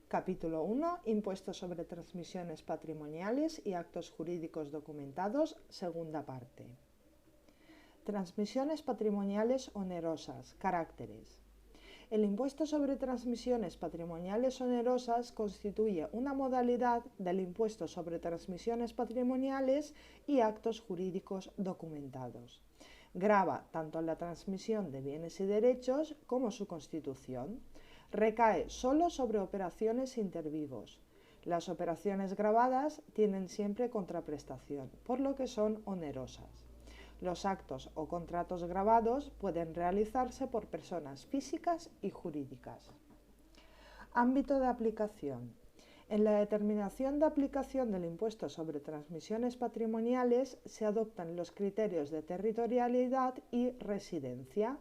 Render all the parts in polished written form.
Capítulo 1. Impuestos sobre transmisiones patrimoniales y actos jurídicos documentados. Segunda parte. Transmisiones patrimoniales onerosas. Caracteres. El impuesto sobre transmisiones patrimoniales onerosas constituye una modalidad del impuesto sobre transmisiones patrimoniales y actos jurídicos documentados. Grava tanto la transmisión de bienes y derechos como su constitución. Recae solo sobre operaciones intervivos. Las operaciones gravadas tienen siempre contraprestación, por lo que son onerosas. Los actos o contratos gravados pueden realizarse por personas físicas y jurídicas. Ámbito de aplicación. En la determinación de aplicación del impuesto sobre transmisiones patrimoniales se adoptan los criterios de territorialidad y residencia,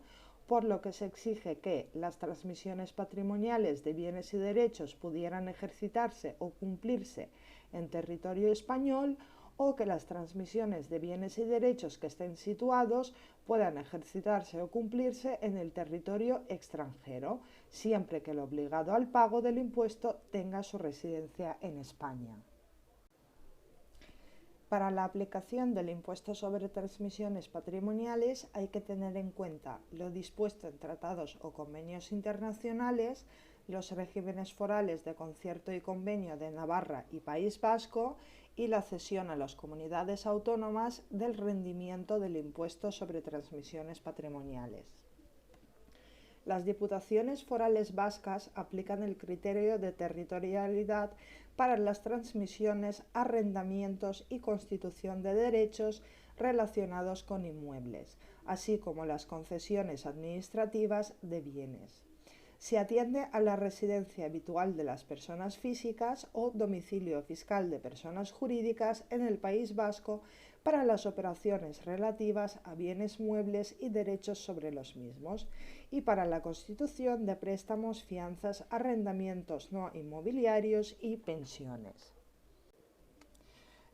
por lo que se exige que las transmisiones patrimoniales de bienes y derechos pudieran ejercitarse o cumplirse en territorio español o que las transmisiones de bienes y derechos que estén situados puedan ejercitarse o cumplirse en el territorio extranjero, siempre que el obligado al pago del impuesto tenga su residencia en España. Para la aplicación del impuesto sobre transmisiones patrimoniales hay que tener en cuenta lo dispuesto en tratados o convenios internacionales, los regímenes forales de concierto y convenio de Navarra y País Vasco y la cesión a las comunidades autónomas del rendimiento del impuesto sobre transmisiones patrimoniales. Las diputaciones forales vascas aplican el criterio de territorialidad para las transmisiones, arrendamientos y constitución de derechos relacionados con inmuebles, así como las concesiones administrativas de bienes. Se atiende a la residencia habitual de las personas físicas o domicilio fiscal de personas jurídicas en el País Vasco para las operaciones relativas a bienes muebles y derechos sobre los mismos y para la constitución de préstamos, fianzas, arrendamientos no inmobiliarios y pensiones.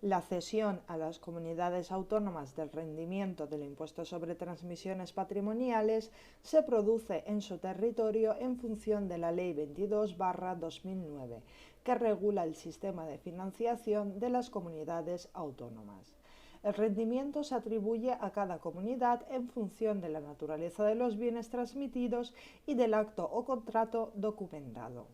La cesión a las comunidades autónomas del rendimiento del impuesto sobre transmisiones patrimoniales se produce en su territorio en función de la Ley 22/2009, que regula el sistema de financiación de las comunidades autónomas. El rendimiento se atribuye a cada comunidad en función de la naturaleza de los bienes transmitidos y del acto o contrato documentado.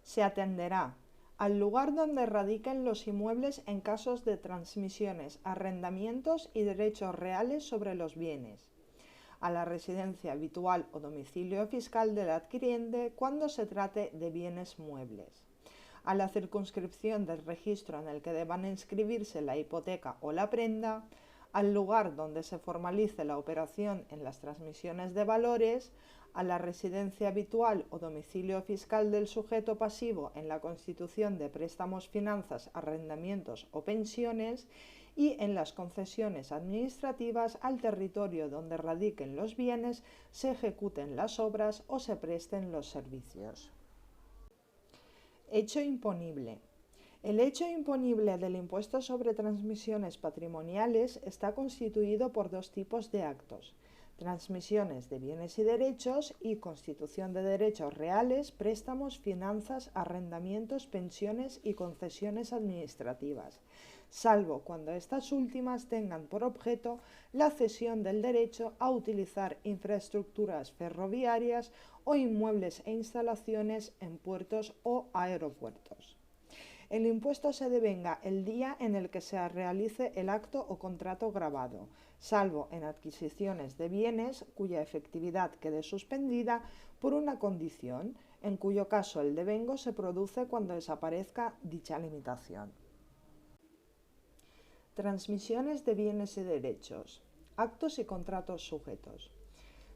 Se atenderá al lugar donde radiquen los inmuebles en casos de transmisiones, arrendamientos y derechos reales sobre los bienes, a la residencia habitual o domicilio fiscal del adquiriente cuando se trate de bienes muebles, a la circunscripción del registro en el que deban inscribirse la hipoteca o la prenda, al lugar donde se formalice la operación en las transmisiones de valores, a la residencia habitual o domicilio fiscal del sujeto pasivo en la constitución de préstamos, finanzas, arrendamientos o pensiones y en las concesiones administrativas al territorio donde radiquen los bienes, se ejecuten las obras o se presten los servicios. Hecho imponible. El hecho imponible del impuesto sobre transmisiones patrimoniales está constituido por dos tipos de actos: transmisiones de bienes y derechos y constitución de derechos reales, préstamos, finanzas, arrendamientos, pensiones y concesiones administrativas, salvo cuando estas últimas tengan por objeto la cesión del derecho a utilizar infraestructuras ferroviarias o inmuebles e instalaciones en puertos o aeropuertos. El impuesto se devenga el día en el que se realice el acto o contrato grabado, salvo en adquisiciones de bienes cuya efectividad quede suspendida por una condición, en cuyo caso el devengo se produce cuando desaparezca dicha limitación. Transmisiones de bienes y derechos. Actos y contratos sujetos.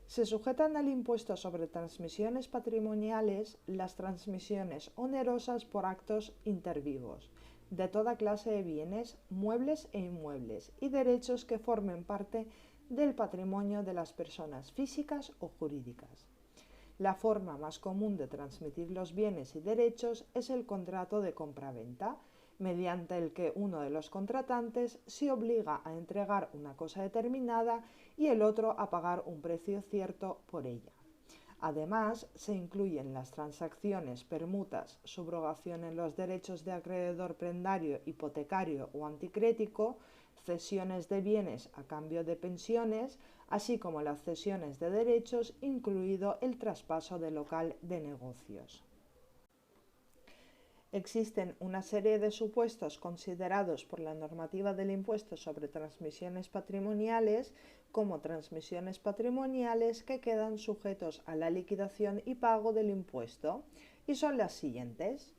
Se sujetan al impuesto sobre transmisiones patrimoniales las transmisiones onerosas por actos intervivos, de toda clase de bienes, muebles e inmuebles, y derechos que formen parte del patrimonio de las personas físicas o jurídicas. La forma más común de transmitir los bienes y derechos es el contrato de compraventa, mediante el que uno de los contratantes se obliga a entregar una cosa determinada y el otro a pagar un precio cierto por ella. Además, se incluyen las transacciones, permutas, subrogación en los derechos de acreedor prendario, hipotecario o anticrético, cesiones de bienes a cambio de pensiones, así como las cesiones de derechos, incluido el traspaso de local de negocios. Existen una serie de supuestos considerados por la normativa del impuesto sobre transmisiones patrimoniales como transmisiones patrimoniales que quedan sujetos a la liquidación y pago del impuesto y son las siguientes.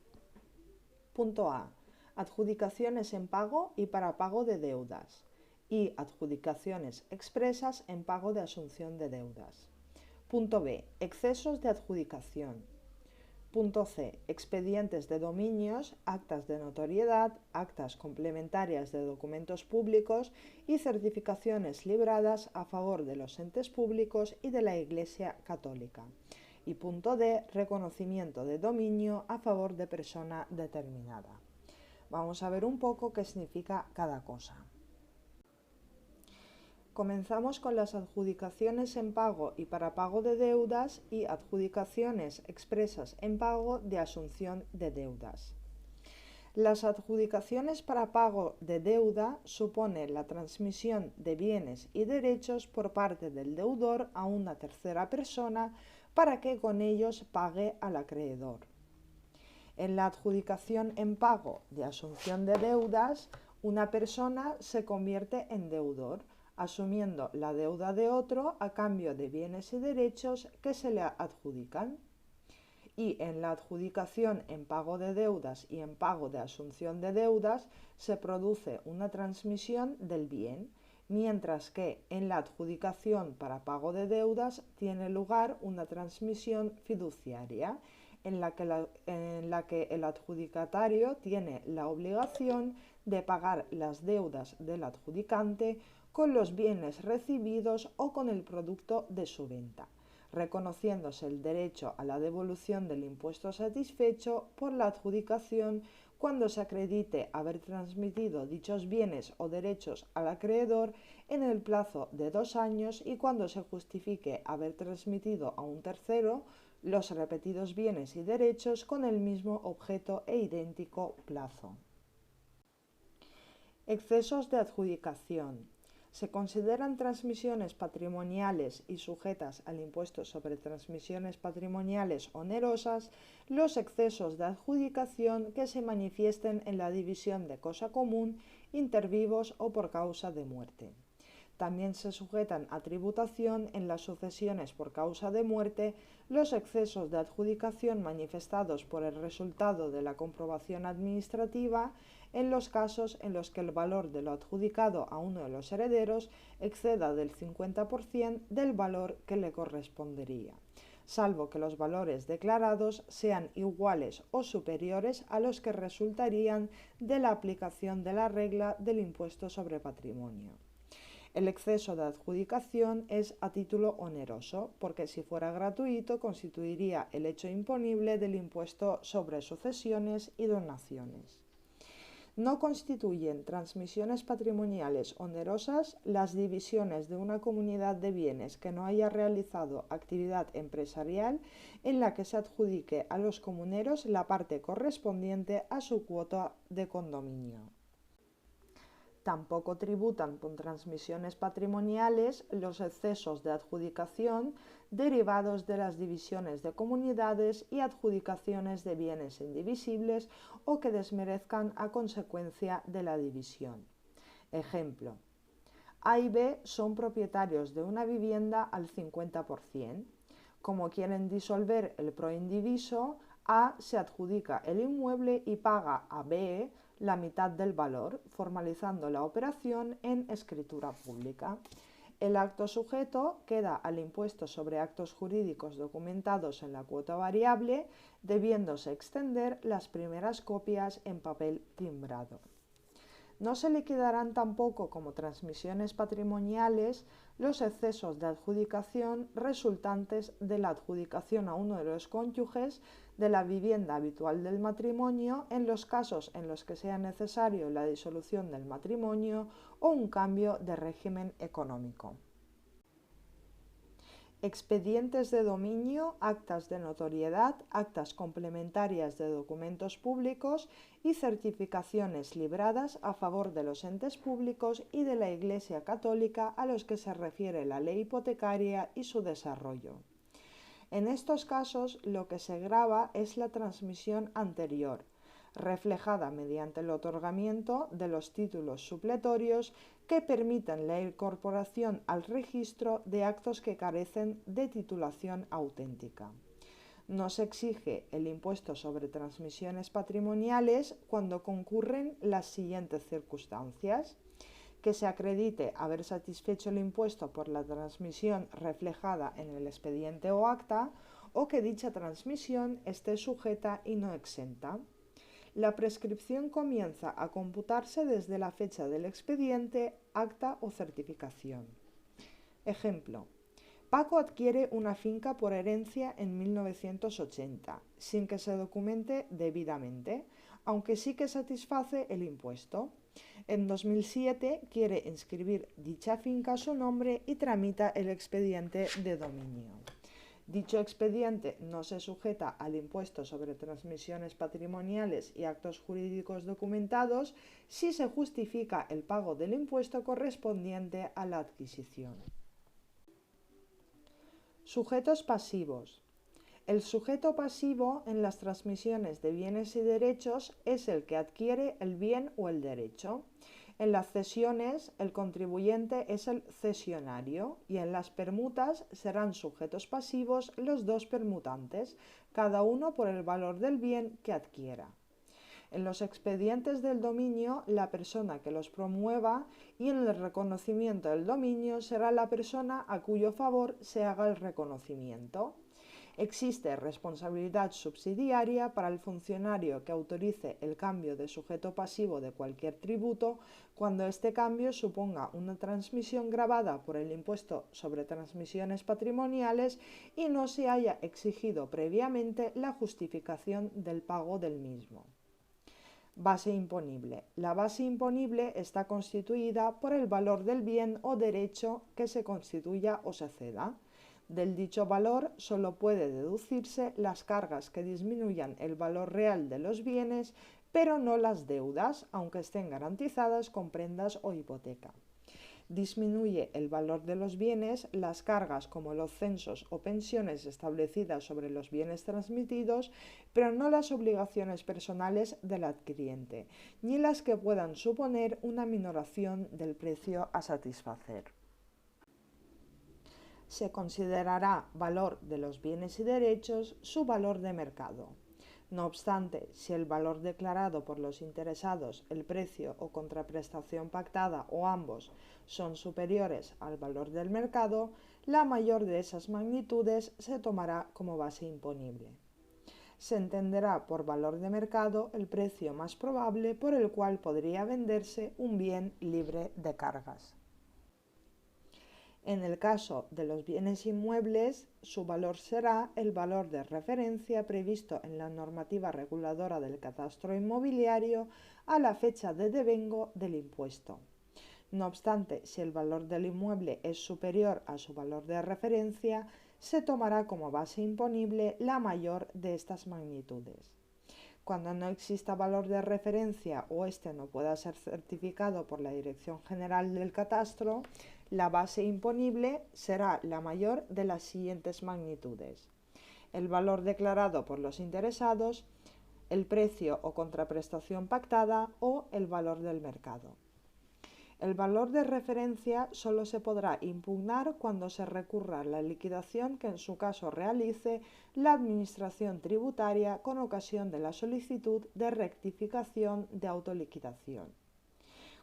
Punto A. Adjudicaciones en pago y para pago de deudas y adjudicaciones expresas en pago de asunción de deudas. Punto B. Excesos de adjudicación. Punto C. Expedientes de dominios, actas de notoriedad, actas complementarias de documentos públicos y certificaciones libradas a favor de los entes públicos y de la Iglesia Católica. Y punto D. Reconocimiento de dominio a favor de persona determinada. Vamos a ver un poco qué significa cada cosa. Comenzamos con las adjudicaciones en pago y para pago de deudas y adjudicaciones expresas en pago de asunción de deudas. Las adjudicaciones para pago de deuda suponen la transmisión de bienes y derechos por parte del deudor a una tercera persona para que con ellos pague al acreedor. En la adjudicación en pago de asunción de deudas, una persona se convierte en deudor, asumiendo la deuda de otro a cambio de bienes y derechos que se le adjudican. Y en la adjudicación en pago de deudas y en pago de asunción de deudas se produce una transmisión del bien, mientras que en la adjudicación para pago de deudas tiene lugar una transmisión fiduciaria, en la que el adjudicatario tiene la obligación de pagar las deudas del adjudicante con los bienes recibidos o con el producto de su venta, reconociéndose el derecho a la devolución del impuesto satisfecho por la adjudicación cuando se acredite haber transmitido dichos bienes o derechos al acreedor en el plazo de 2 años y cuando se justifique haber transmitido a un tercero los repetidos bienes y derechos con el mismo objeto e idéntico plazo. Excesos de adjudicación. Se consideran transmisiones patrimoniales y sujetas al impuesto sobre transmisiones patrimoniales onerosas los excesos de adjudicación que se manifiesten en la división de cosa común, inter vivos o por causa de muerte. También se sujetan a tributación en las sucesiones por causa de muerte los excesos de adjudicación manifestados por el resultado de la comprobación administrativa en los casos en los que el valor de lo adjudicado a uno de los herederos exceda del 50% del valor que le correspondería, salvo que los valores declarados sean iguales o superiores a los que resultarían de la aplicación de la regla del impuesto sobre patrimonio. El exceso de adjudicación es a título oneroso, porque si fuera gratuito constituiría el hecho imponible del impuesto sobre sucesiones y donaciones. No constituyen transmisiones patrimoniales onerosas las divisiones de una comunidad de bienes que no haya realizado actividad empresarial en la que se adjudique a los comuneros la parte correspondiente a su cuota de condominio. Tampoco tributan por transmisiones patrimoniales los excesos de adjudicación derivados de las divisiones de comunidades y adjudicaciones de bienes indivisibles o que desmerezcan a consecuencia de la división. Ejemplo: A y B son propietarios de una vivienda al 50%. Como quieren disolver el proindiviso, A se adjudica el inmueble y paga a B la mitad del valor, formalizando la operación en escritura pública. El acto sujeto queda al impuesto sobre actos jurídicos documentados en la cuota variable, debiéndose extender las primeras copias en papel timbrado. No se liquidarán tampoco como transmisiones patrimoniales los excesos de adjudicación resultantes de la adjudicación a uno de los cónyuges de la vivienda habitual del matrimonio en los casos en los que sea necesario la disolución del matrimonio o un cambio de régimen económico. expedientes de dominio, actas de notoriedad, actas complementarias de documentos públicos y certificaciones libradas a favor de los entes públicos y de la Iglesia Católica a los que se refiere la ley hipotecaria y su desarrollo. En estos casos, lo que se grava es la transmisión anterior, reflejada mediante el otorgamiento de los títulos supletorios que permiten la incorporación al registro de actos que carecen de titulación auténtica. No se exige el impuesto sobre transmisiones patrimoniales cuando concurren las siguientes circunstancias: que se acredite haber satisfecho el impuesto por la transmisión reflejada en el expediente o acta, o que dicha transmisión esté sujeta y no exenta. La prescripción comienza a computarse desde la fecha del expediente, acta o certificación. Ejemplo: Paco adquiere una finca por herencia en 1980, sin que se documente debidamente, aunque sí que satisface el impuesto. En 2007 quiere inscribir dicha finca a su nombre y tramita el expediente de dominio. Dicho expediente no se sujeta al impuesto sobre transmisiones patrimoniales y actos jurídicos documentados si se justifica el pago del impuesto correspondiente a la adquisición. Sujetos pasivos. El sujeto pasivo en las transmisiones de bienes y derechos es el que adquiere el bien o el derecho. En las cesiones, el contribuyente es el cesionario y en las permutas serán sujetos pasivos los dos permutantes, cada uno por el valor del bien que adquiera. En los expedientes del dominio, la persona que los promueva, y en el reconocimiento del dominio será la persona a cuyo favor se haga el reconocimiento. Existe responsabilidad subsidiaria para el funcionario que autorice el cambio de sujeto pasivo de cualquier tributo cuando este cambio suponga una transmisión gravada por el impuesto sobre transmisiones patrimoniales y no se haya exigido previamente la justificación del pago del mismo. Base imponible. La base imponible está constituida por el valor del bien o derecho que se constituya o se ceda. Del dicho valor solo puede deducirse las cargas que disminuyan el valor real de los bienes, pero no las deudas, aunque estén garantizadas con prendas o hipoteca. Disminuye el valor de los bienes las cargas como los censos o pensiones establecidas sobre los bienes transmitidos, pero no las obligaciones personales del adquiriente, ni las que puedan suponer una minoración del precio a satisfacer. Se considerará valor de los bienes y derechos su valor de mercado. No obstante, si el valor declarado por los interesados, el precio o contraprestación pactada o ambos son superiores al valor del mercado, la mayor de esas magnitudes se tomará como base imponible. Se entenderá por valor de mercado el precio más probable por el cual podría venderse un bien libre de cargas. En el caso de los bienes inmuebles, su valor será el valor de referencia previsto en la normativa reguladora del catastro inmobiliario a la fecha de devengo del impuesto. No obstante, si el valor del inmueble es superior a su valor de referencia, se tomará como base imponible la mayor de estas magnitudes. Cuando no exista valor de referencia o éste no pueda ser certificado por la Dirección General del Catastro, la base imponible será la mayor de las siguientes magnitudes: el valor declarado por los interesados, el precio o contraprestación pactada o el valor del mercado. El valor de referencia solo se podrá impugnar cuando se recurra a la liquidación que en su caso realice la Administración tributaria con ocasión de la solicitud de rectificación de autoliquidación.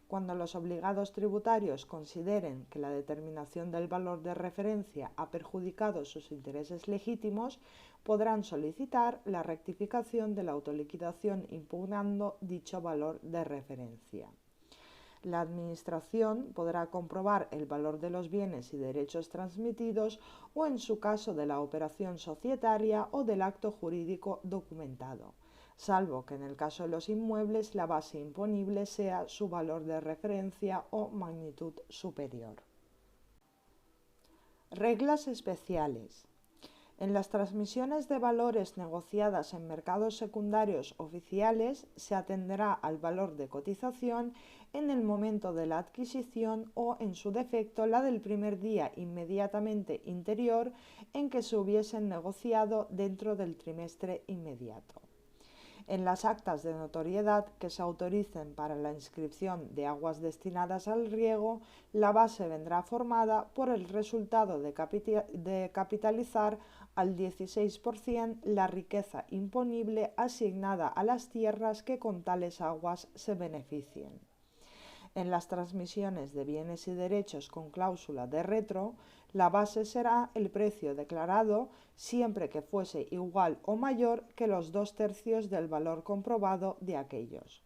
Cuando los obligados tributarios consideren que la determinación del valor de referencia ha perjudicado sus intereses legítimos, podrán solicitar la rectificación de la autoliquidación impugnando dicho valor de referencia. La Administración podrá comprobar el valor de los bienes y derechos transmitidos o, en su caso, de la operación societaria o del acto jurídico documentado, salvo que en el caso de los inmuebles la base imponible sea su valor de referencia o magnitud superior. Reglas especiales. En las transmisiones de valores negociadas en mercados secundarios oficiales se atenderá al valor de cotización en el momento de la adquisición o, en su defecto, la del primer día inmediatamente interior en que se hubiesen negociado dentro del trimestre inmediato. En las actas de notoriedad que se autoricen para la inscripción de aguas destinadas al riego, la base vendrá formada por el resultado de capitalizar al 16% la riqueza imponible asignada a las tierras que con tales aguas se beneficien. En las transmisiones de bienes y derechos con cláusula de retro, la base será el precio declarado siempre que fuese igual o mayor que los 2/3 del valor comprobado de aquellos.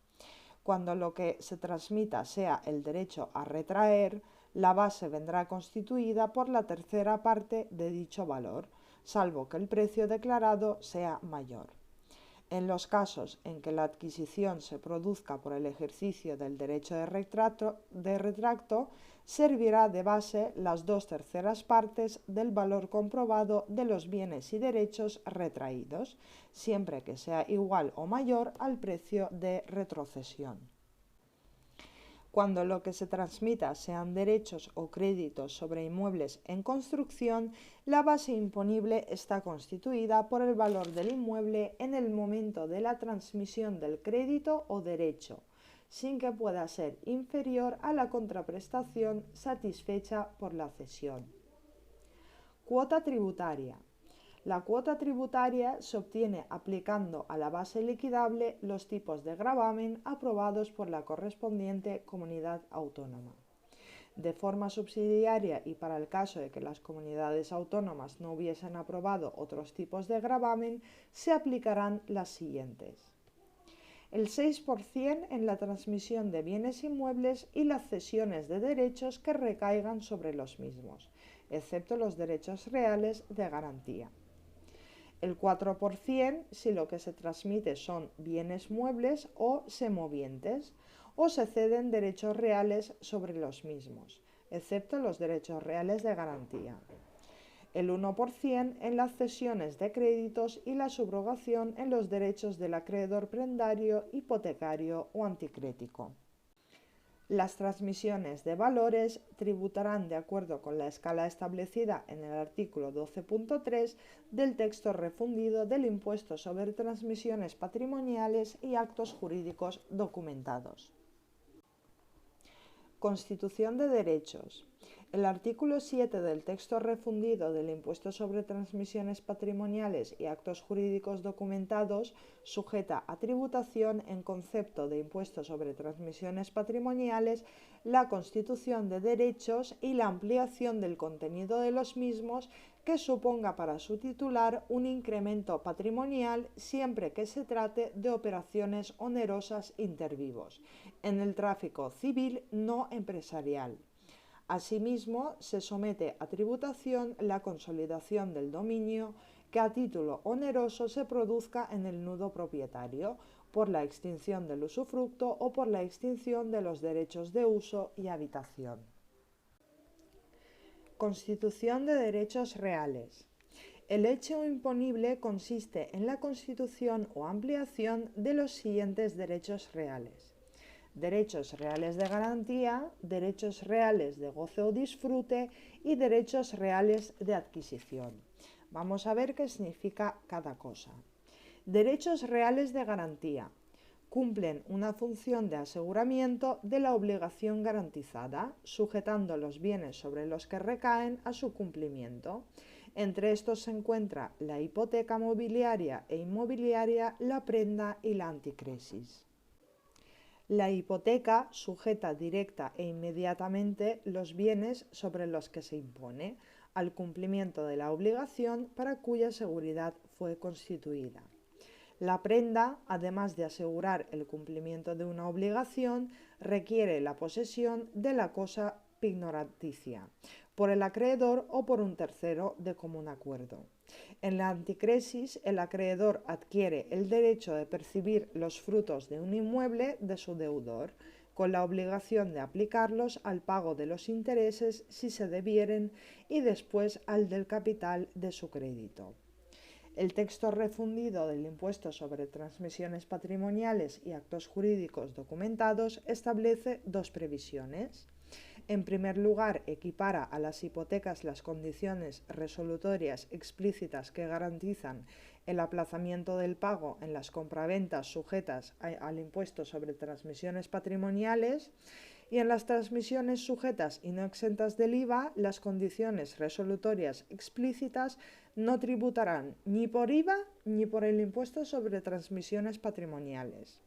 Cuando lo que se transmita sea el derecho a retraer, la base vendrá constituida por la tercera parte de dicho valor, salvo que el precio declarado sea mayor. En los casos en que la adquisición se produzca por el ejercicio del derecho de retracto, servirá de base las 2/3 partes del valor comprobado de los bienes y derechos retraídos, siempre que sea igual o mayor al precio de retrocesión. Cuando lo que se transmita sean derechos o créditos sobre inmuebles en construcción, la base imponible está constituida por el valor del inmueble en el momento de la transmisión del crédito o derecho, sin que pueda ser inferior a la contraprestación satisfecha por la cesión. Cuota tributaria. La cuota tributaria se obtiene aplicando a la base liquidable los tipos de gravamen aprobados por la correspondiente comunidad autónoma. De forma subsidiaria y para el caso de que las comunidades autónomas no hubiesen aprobado otros tipos de gravamen, se aplicarán las siguientes: el 6% en la transmisión de bienes inmuebles y las cesiones de derechos que recaigan sobre los mismos, excepto los derechos reales de garantía. El 4% si lo que se transmite son bienes muebles o semovientes, o se ceden derechos reales sobre los mismos, excepto los derechos reales de garantía. El 1% en las cesiones de créditos y la subrogación en los derechos del acreedor prendario, hipotecario o anticrético. Las transmisiones de valores tributarán de acuerdo con la escala establecida en el artículo 12.3 del texto refundido del impuesto sobre transmisiones patrimoniales y actos jurídicos documentados. Constitución de derechos. El artículo 7 del texto refundido del impuesto sobre transmisiones patrimoniales y actos jurídicos documentados sujeta a tributación en concepto de impuesto sobre transmisiones patrimoniales la constitución de derechos y la ampliación del contenido de los mismos que suponga para su titular un incremento patrimonial siempre que se trate de operaciones onerosas intervivos, en el tráfico civil no empresarial. Asimismo, se somete a tributación la consolidación del dominio que a título oneroso se produzca en el nudo propietario, por la extinción del usufructo o por la extinción de los derechos de uso y habitación. Constitución de derechos reales. El hecho imponible consiste en la constitución o ampliación de los siguientes derechos reales: derechos reales de garantía, derechos reales de goce o disfrute y derechos reales de adquisición. Vamos a ver qué significa cada cosa. Derechos reales de garantía. Cumplen una función de aseguramiento de la obligación garantizada, sujetando los bienes sobre los que recaen a su cumplimiento. Entre estos se encuentra la hipoteca mobiliaria e inmobiliaria, la prenda y la anticresis. La hipoteca sujeta directa e inmediatamente los bienes sobre los que se impone al cumplimiento de la obligación para cuya seguridad fue constituida. La prenda, además de asegurar el cumplimiento de una obligación, requiere la posesión de la cosa pignoraticia por el acreedor o por un tercero de común acuerdo. En la anticresis, el acreedor adquiere el derecho de percibir los frutos de un inmueble de su deudor, con la obligación de aplicarlos al pago de los intereses si se debieren y después al del capital de su crédito. El texto refundido del impuesto sobre transmisiones patrimoniales y actos jurídicos documentados establece dos previsiones. En primer lugar, equipara a las hipotecas las condiciones resolutorias explícitas que garantizan el aplazamiento del pago en las compraventas sujetas al impuesto sobre transmisiones patrimoniales, y en las transmisiones sujetas y no exentas del IVA, las condiciones resolutorias explícitas no tributarán ni por IVA ni por el impuesto sobre transmisiones patrimoniales.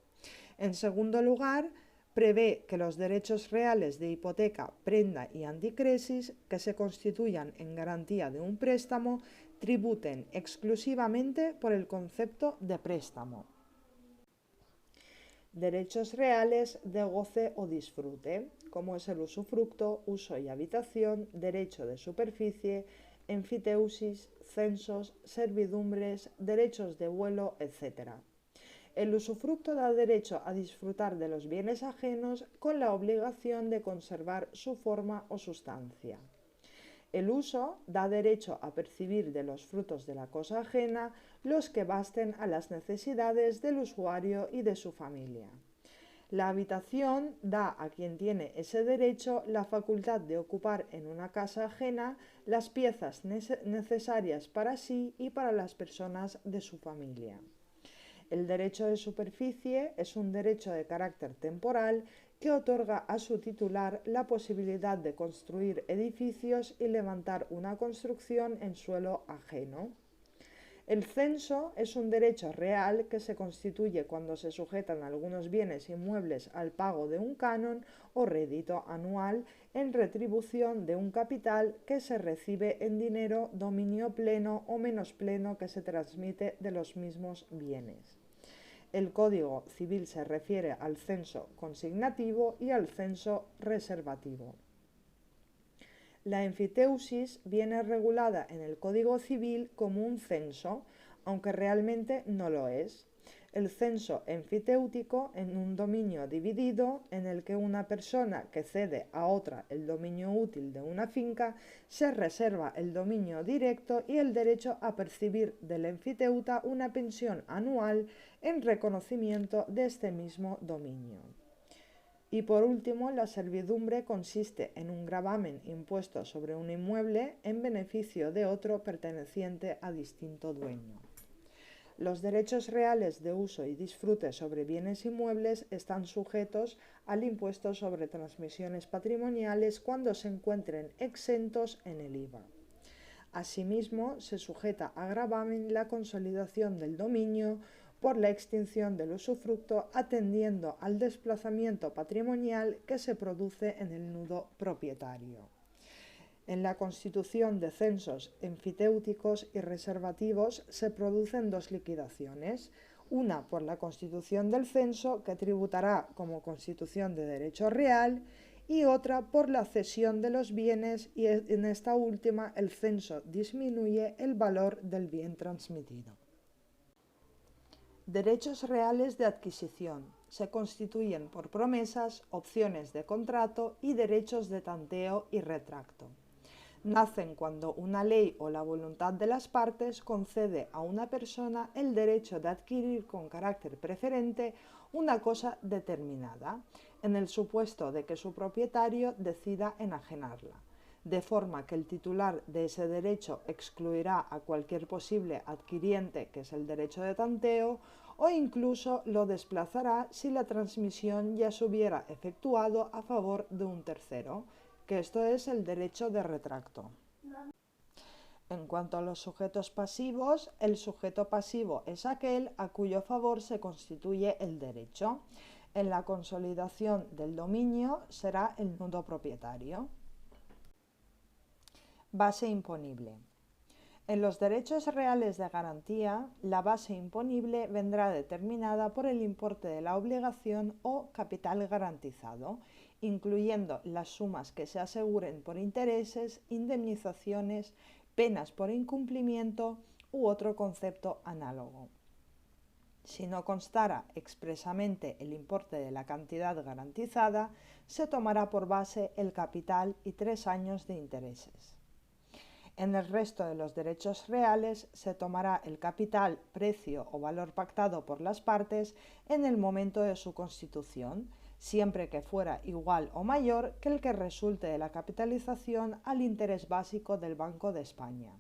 En segundo lugar, prevé que los derechos reales de hipoteca, prenda y anticresis que se constituyan en garantía de un préstamo tributen exclusivamente por el concepto de préstamo. Derechos reales de goce o disfrute, como es el usufructo, uso y habitación, derecho de superficie, enfiteusis, censos, servidumbres, derechos de vuelo, etc. El usufructo da derecho a disfrutar de los bienes ajenos con la obligación de conservar su forma o sustancia. El uso da derecho a percibir de los frutos de la cosa ajena los que basten a las necesidades del usuario y de su familia. La habitación da a quien tiene ese derecho la facultad de ocupar en una casa ajena las piezas necesarias para sí y para las personas de su familia. El derecho de superficie es un derecho de carácter temporal que otorga a su titular la posibilidad de construir edificios y levantar una construcción en suelo ajeno. El censo es un derecho real que se constituye cuando se sujetan algunos bienes inmuebles al pago de un canon o rédito anual en retribución de un capital que se recibe en dinero, dominio pleno o menos pleno que se transmite de los mismos bienes. El Código Civil se refiere al censo consignativo y al censo reservativo. La enfiteusis viene regulada en el Código Civil como un censo, aunque realmente no lo es. El censo enfitéutico en un dominio dividido en el que una persona que cede a otra el dominio útil de una finca se reserva el dominio directo y el derecho a percibir del enfiteuta una pensión anual en reconocimiento de este mismo dominio. Y por último, la servidumbre consiste en un gravamen impuesto sobre un inmueble en beneficio de otro perteneciente a distinto dueño. Los derechos reales de uso y disfrute sobre bienes inmuebles están sujetos al impuesto sobre transmisiones patrimoniales cuando se encuentren exentos en el IVA. Asimismo, se sujeta a gravamen la consolidación del dominio por la extinción del usufructo atendiendo al desplazamiento patrimonial que se produce en el nudo propietario. En la constitución de censos enfitéuticos y reservativos se producen dos liquidaciones, una por la constitución del censo, que tributará como constitución de derecho real, y otra por la cesión de los bienes, y en esta última el censo disminuye el valor del bien transmitido. Derechos reales de adquisición. Se constituyen por promesas, opciones de contrato y derechos de tanteo y retracto. Nacen cuando una ley o la voluntad de las partes concede a una persona el derecho de adquirir con carácter preferente una cosa determinada, en el supuesto de que su propietario decida enajenarla, de forma que el titular de ese derecho excluirá a cualquier posible adquiriente, que es el derecho de tanteo, o incluso lo desplazará si la transmisión ya se hubiera efectuado a favor de un tercero, que esto es el derecho de retracto. En cuanto a los sujetos pasivos, el sujeto pasivo es aquel a cuyo favor se constituye el derecho. En la consolidación del dominio será el nudo propietario. Base imponible. En los derechos reales de garantía, la base imponible vendrá determinada por el importe de la obligación o capital garantizado, incluyendo las sumas que se aseguren por intereses, indemnizaciones, penas por incumplimiento u otro concepto análogo. Si no constara expresamente el importe de la cantidad garantizada, se tomará por base el capital y 3 años de intereses. En el resto de los derechos reales se tomará el capital, precio o valor pactado por las partes en el momento de su constitución, siempre que fuera igual o mayor que el que resulte de la capitalización al interés básico del Banco de España,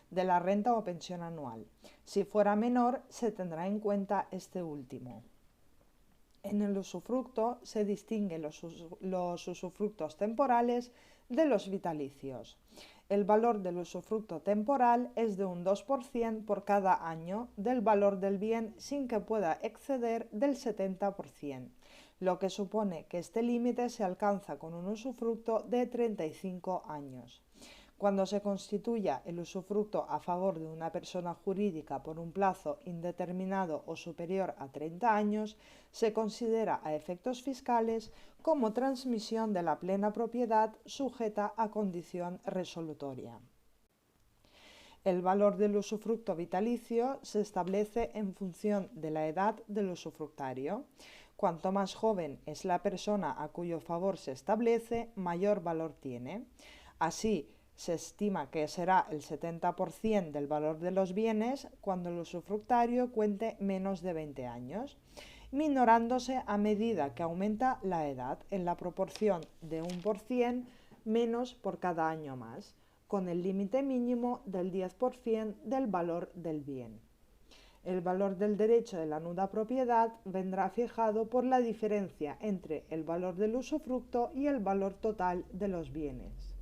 de la renta o pensión anual. Si fuera menor, se tendrá en cuenta este último. En el usufructo se distinguen los usufructos temporales de los vitalicios. El valor del usufructo temporal es de un 2% por cada año del valor del bien sin que pueda exceder del 70%, lo que supone que este límite se alcanza con un usufructo de 35 años. Cuando se constituya el usufructo a favor de una persona jurídica por un plazo indeterminado o superior a 30 años, se considera a efectos fiscales como transmisión de la plena propiedad sujeta a condición resolutoria. El valor del usufructo vitalicio se establece en función de la edad del usufructario. Cuanto más joven es la persona a cuyo favor se establece, mayor valor tiene. Así, se estima que será el 70% del valor de los bienes cuando el usufructario cuente menos de 20 años, minorándose a medida que aumenta la edad en la proporción de 1% menos por cada año más, con el límite mínimo del 10% del valor del bien. El valor del derecho de la nuda propiedad vendrá fijado por la diferencia entre el valor del usufructo y el valor total de los bienes.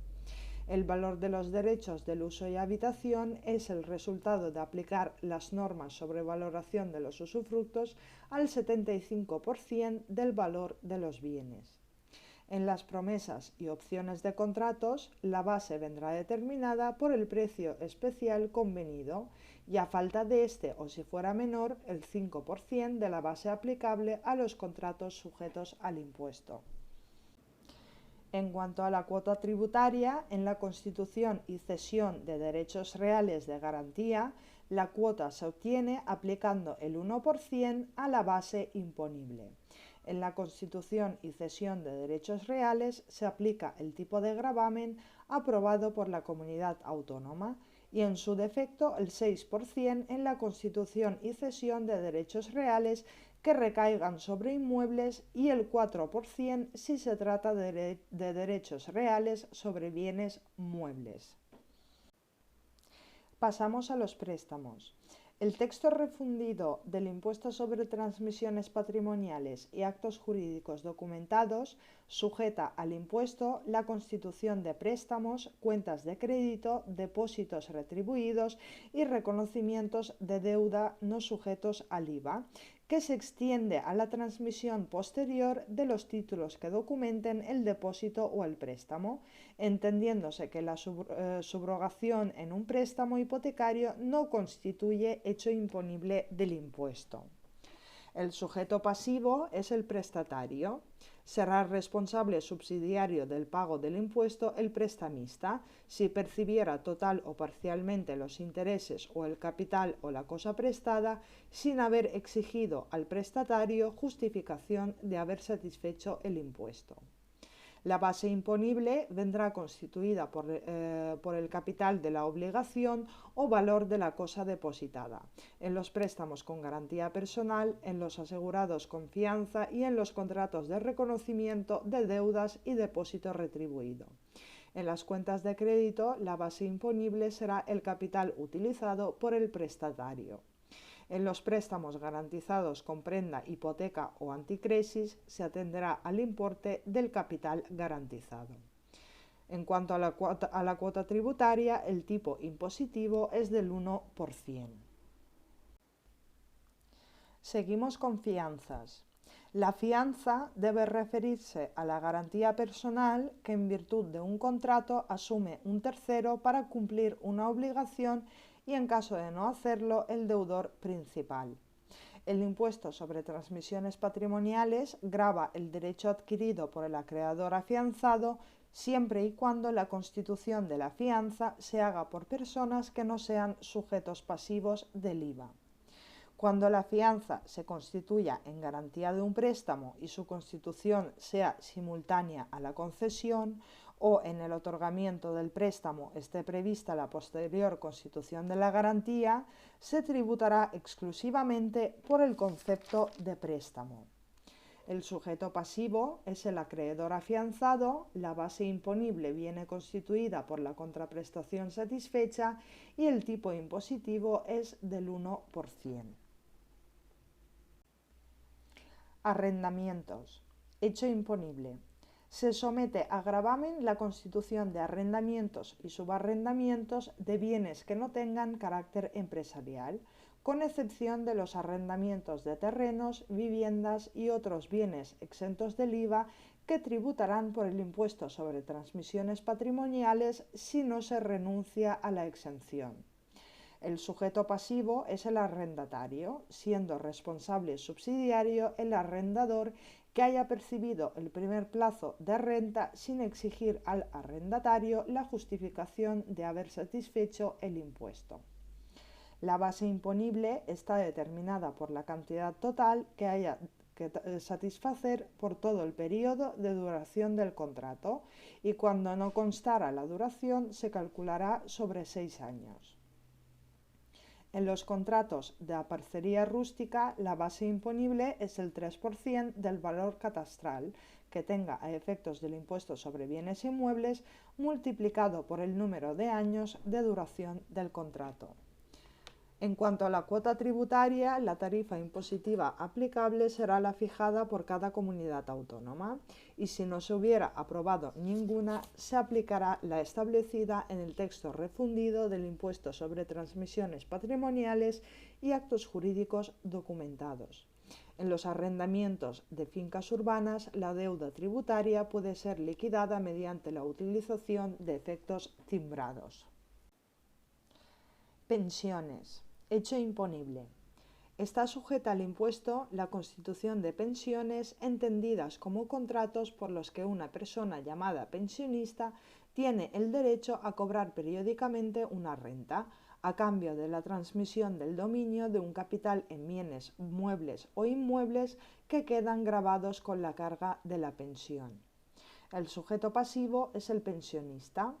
El valor de los derechos del uso y habitación es el resultado de aplicar las normas sobre valoración de los usufructos al 75% del valor de los bienes. En las promesas y opciones de contratos, la base vendrá determinada por el precio especial convenido y a falta de este o si fuera menor, el 5% de la base aplicable a los contratos sujetos al impuesto. En cuanto a la cuota tributaria, en la constitución y cesión de derechos reales de garantía, la cuota se obtiene aplicando el 1% a la base imponible. En la constitución y cesión de derechos reales se aplica el tipo de gravamen aprobado por la comunidad autónoma y en su defecto el 6% en la constitución y cesión de derechos reales que recaigan sobre inmuebles y el 4% si se trata de derechos reales sobre bienes muebles. Pasamos a los préstamos. El texto refundido del impuesto sobre transmisiones patrimoniales y actos jurídicos documentados sujeta al impuesto la constitución de préstamos, cuentas de crédito, depósitos retribuidos y reconocimientos de deuda no sujetos al IVA, que se extiende a la transmisión posterior de los títulos que documenten el depósito o el préstamo, entendiéndose que la subrogación en un préstamo hipotecario no constituye hecho imponible del impuesto. El sujeto pasivo es el prestatario. Será responsable subsidiario del pago del impuesto el prestamista si percibiera total o parcialmente los intereses o el capital o la cosa prestada sin haber exigido al prestatario justificación de haber satisfecho el impuesto. La base imponible vendrá constituida por el capital de la obligación o valor de la cosa depositada, en los préstamos con garantía personal, en los asegurados con fianza y en los contratos de reconocimiento de deudas y depósito retribuido. En las cuentas de crédito, la base imponible será el capital utilizado por el prestatario. En los préstamos garantizados con prenda, hipoteca o anticrisis se atenderá al importe del capital garantizado. En cuanto a la cuota tributaria, el tipo impositivo es del 1%. Seguimos con fianzas. La fianza debe referirse a la garantía personal que en virtud de un contrato asume un tercero para cumplir una obligación y en caso de no hacerlo el deudor principal. El impuesto sobre transmisiones patrimoniales grava el derecho adquirido por el acreedor afianzado siempre y cuando la constitución de la fianza se haga por personas que no sean sujetos pasivos del IVA. Cuando la fianza se constituya en garantía de un préstamo y su constitución sea simultánea a la concesión, o en el otorgamiento del préstamo esté prevista la posterior constitución de la garantía, se tributará exclusivamente por el concepto de préstamo. El sujeto pasivo es el acreedor afianzado, la base imponible viene constituida por la contraprestación satisfecha y el tipo impositivo es del 1%. Arrendamientos. Hecho imponible. Se somete a gravamen la constitución de arrendamientos y subarrendamientos de bienes que no tengan carácter empresarial, con excepción de los arrendamientos de terrenos, viviendas y otros bienes exentos del IVA que tributarán por el impuesto sobre transmisiones patrimoniales si no se renuncia a la exención. El sujeto pasivo es el arrendatario, siendo responsable subsidiario el arrendador que haya percibido el primer plazo de renta sin exigir al arrendatario la justificación de haber satisfecho el impuesto. La base imponible está determinada por la cantidad total que haya que satisfacer por todo el periodo de duración del contrato y cuando no constara la duración se calculará sobre 6 años. En los contratos de aparcería rústica, la base imponible es el 3% del valor catastral que tenga a efectos del impuesto sobre bienes inmuebles multiplicado por el número de años de duración del contrato. En cuanto a la cuota tributaria, la tarifa impositiva aplicable será la fijada por cada comunidad autónoma y si no se hubiera aprobado ninguna, se aplicará la establecida en el texto refundido del impuesto sobre transmisiones patrimoniales y actos jurídicos documentados. En los arrendamientos de fincas urbanas, la deuda tributaria puede ser liquidada mediante la utilización de efectos timbrados. Pensiones. Hecho imponible. Está sujeta al impuesto la constitución de pensiones entendidas como contratos por los que una persona llamada pensionista tiene el derecho a cobrar periódicamente una renta a cambio de la transmisión del dominio de un capital en bienes muebles o inmuebles que quedan gravados con la carga de la pensión. El sujeto pasivo es el pensionista.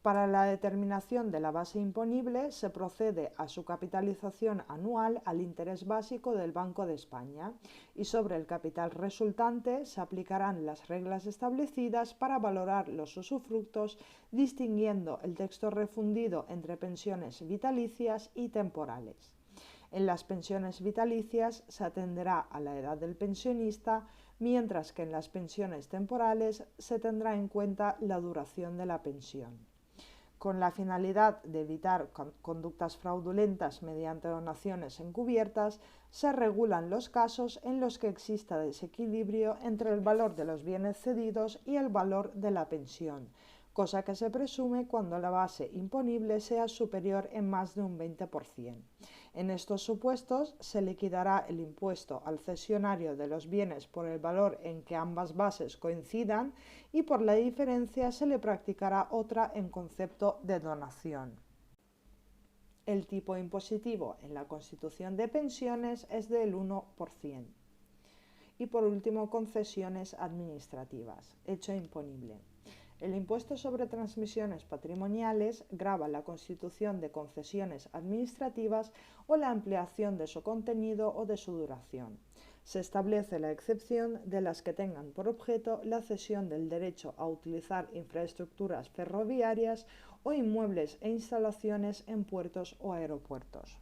Para la determinación de la base imponible se procede a su capitalización anual al interés básico del Banco de España y sobre el capital resultante se aplicarán las reglas establecidas para valorar los usufructos, distinguiendo el texto refundido entre pensiones vitalicias y temporales. En las pensiones vitalicias se atenderá a la edad del pensionista, mientras que en las pensiones temporales se tendrá en cuenta la duración de la pensión. Con la finalidad de evitar conductas fraudulentas mediante donaciones encubiertas, se regulan los casos en los que exista desequilibrio entre el valor de los bienes cedidos y el valor de la pensión, cosa que se presume cuando la base imponible sea superior en más de un 20%. En estos supuestos se liquidará el impuesto al cesionario de los bienes por el valor en que ambas bases coincidan y por la diferencia se le practicará otra en concepto de donación. El tipo impositivo en la Constitución de pensiones es del 1%. Y por último, concesiones administrativas, hecho imponible. El impuesto sobre transmisiones patrimoniales grava la constitución de concesiones administrativas o la ampliación de su contenido o de su duración. Se establece la excepción de las que tengan por objeto la cesión del derecho a utilizar infraestructuras ferroviarias o inmuebles e instalaciones en puertos o aeropuertos.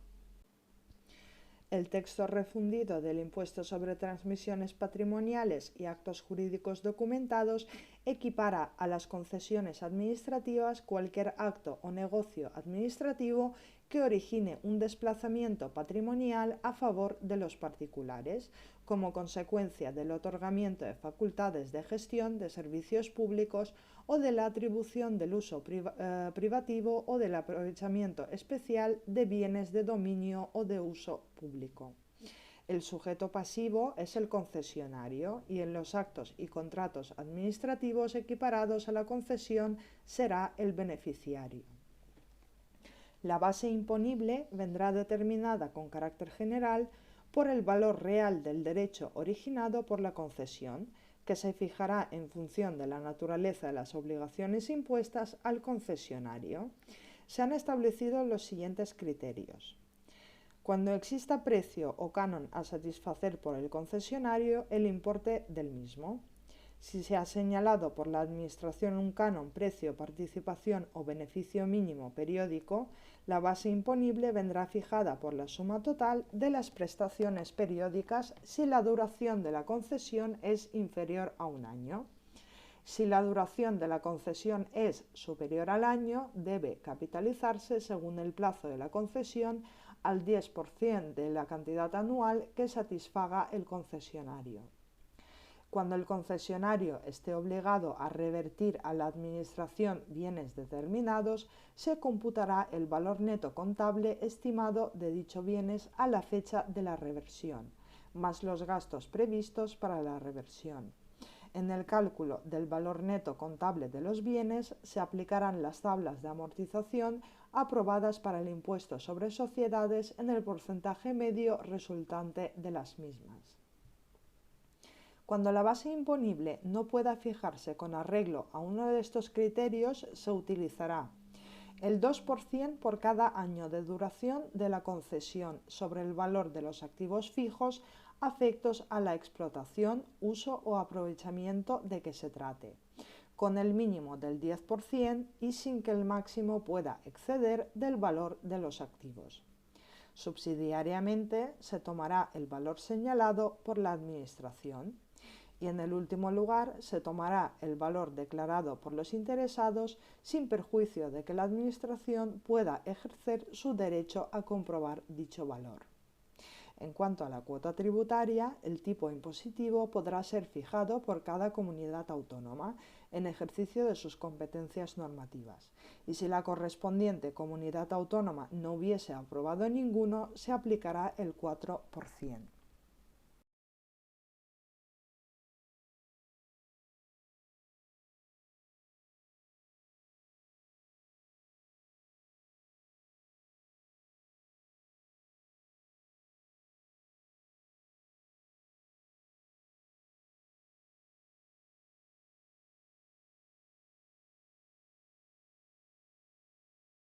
El texto refundido del impuesto sobre transmisiones patrimoniales y actos jurídicos documentados equipara a las concesiones administrativas cualquier acto o negocio administrativo que origine un desplazamiento patrimonial a favor de los particulares, como consecuencia del otorgamiento de facultades de gestión de servicios públicos o de la atribución del uso privativo o del aprovechamiento especial de bienes de dominio o de uso público. El sujeto pasivo es el concesionario y en los actos y contratos administrativos equiparados a la concesión será el beneficiario. La base imponible vendrá determinada con carácter general por el valor real del derecho originado por la concesión, que se fijará en función de la naturaleza de las obligaciones impuestas al concesionario. Se han establecido los siguientes criterios. Cuando exista precio o canon a satisfacer por el concesionario, el importe del mismo. Si se ha señalado por la Administración un canon, precio, participación o beneficio mínimo periódico, la base imponible vendrá fijada por la suma total de las prestaciones periódicas si la duración de la concesión es inferior a un año. Si la duración de la concesión es superior al año, debe capitalizarse según el plazo de la concesión al 10% de la cantidad anual que satisfaga el concesionario. Cuando el concesionario esté obligado a revertir a la Administración bienes determinados, se computará el valor neto contable estimado de dichos bienes a la fecha de la reversión, más los gastos previstos para la reversión. En el cálculo del valor neto contable de los bienes se aplicarán las tablas de amortización aprobadas para el impuesto sobre sociedades en el porcentaje medio resultante de las mismas. Cuando la base imponible no pueda fijarse con arreglo a uno de estos criterios, se utilizará el 2% por cada año de duración de la concesión sobre el valor de los activos fijos afectos a la explotación, uso o aprovechamiento de que se trate, con el mínimo del 10% y sin que el máximo pueda exceder del valor de los activos. Subsidiariamente se tomará el valor señalado por la Administración. Y en el último lugar se tomará el valor declarado por los interesados sin perjuicio de que la Administración pueda ejercer su derecho a comprobar dicho valor. En cuanto a la cuota tributaria, el tipo impositivo podrá ser fijado por cada comunidad autónoma en ejercicio de sus competencias normativas. Y si la correspondiente comunidad autónoma no hubiese aprobado ninguno, se aplicará el 4%.